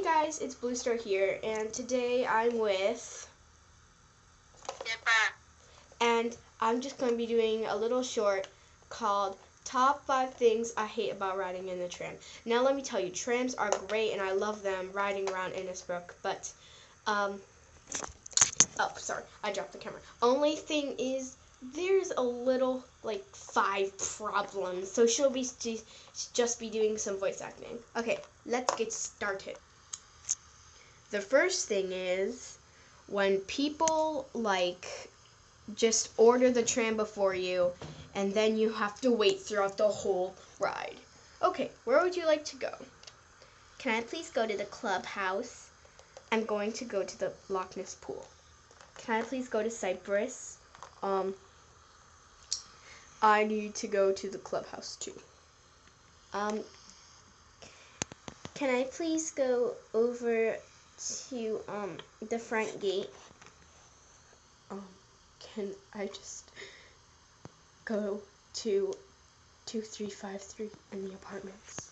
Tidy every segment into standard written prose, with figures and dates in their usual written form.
Hey guys, it's Blue Star here, and today I'm with Dipper. And I'm just going to be doing a little short called Top 5 Things I Hate About Riding in the Tram. Now let me tell you, trams are great and I love them riding around Innisbrook, but, oh, sorry, I dropped the camera. Only thing is, there's a little, 5 problems, so she'll be just be doing some voice acting. Okay, let's get started. The first thing is, when people, just order the tram before you, and then you have to wait throughout the whole ride. Okay, where would you like to go? Can I please go to the clubhouse? I'm going to go to the Loch Ness pool. Can I please go to Cyprus? I need to go to the clubhouse too. Can I please go over to the front gate? Can I just go to 2353 in the apartments?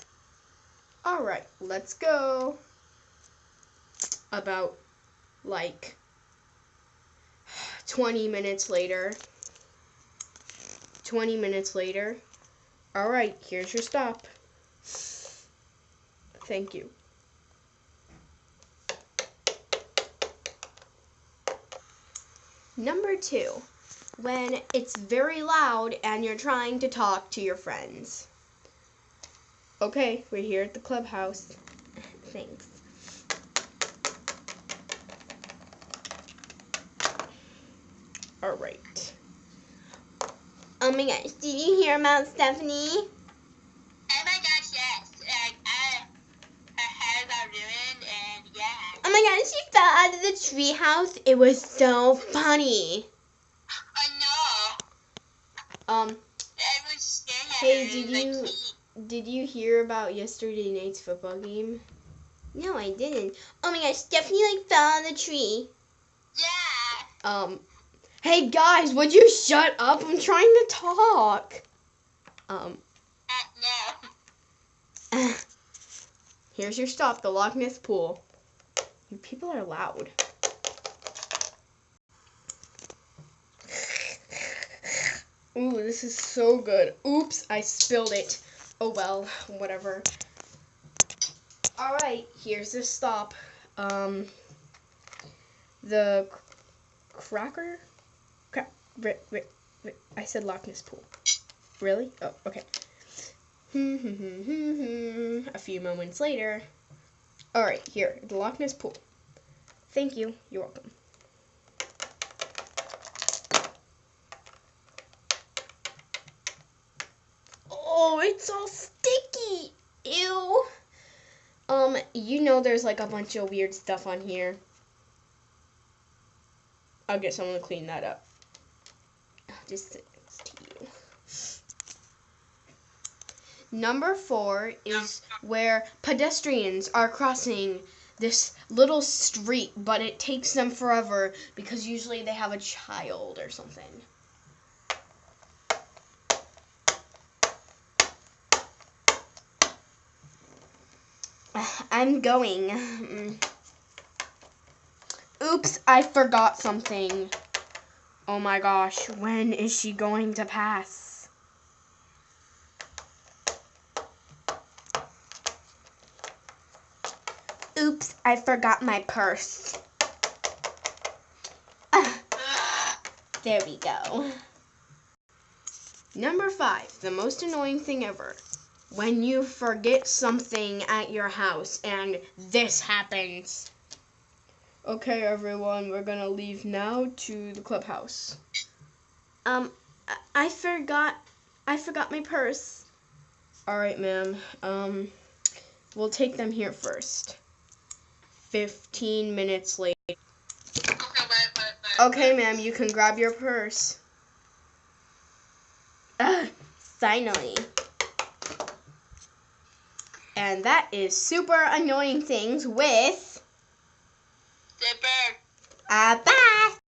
Alright, let's go. About 20 minutes later. 20 minutes later. Alright, here's your stop. Thank you. Number 2, when it's very loud and you're trying to talk to your friends. Okay, we're here at the clubhouse. Thanks. Alright. Oh my gosh, did you hear about Stephanie? Oh my gosh, yes. Her hair got ruined, and yeah. Oh my gosh, she fell out of the treehouse. It was so funny. I know. Everyone's staring at Hey, her. did you hear about yesterday night's football game? No, I didn't. Oh my gosh, Stephanie fell out of the tree. Yeah. Hey guys, would you shut up? I'm trying to talk. No. Here's your stop, the Loch Ness pool. You people are loud. Ooh, this is so good. Oops, I spilled it. Oh well, whatever. Alright, here's the stop. The cracker? I said Loch Ness pool. Really? Oh, okay. A few moments later. Alright, here, the Loch Ness pool. Thank you. You're welcome. Oh, it's all sticky. Ew. You know there's a bunch of weird stuff on here. I'll get someone to clean that up. Just sit next to you. Number 4 is where pedestrians are crossing this little street, but it takes them forever because usually they have a child or something. I'm going. Oops, I forgot something. Oh my gosh, when is she going to pass? Oops, I forgot my purse. There we go. Number 5, the most annoying thing ever. When you forget something at your house and this happens. Okay, everyone, we're gonna leave now to the clubhouse. I forgot my purse. Alright, ma'am. We'll take them here first. 15 minutes late. Okay, ma'am, you can grab your purse. Finally. And that is super annoying things with Dipper. bye.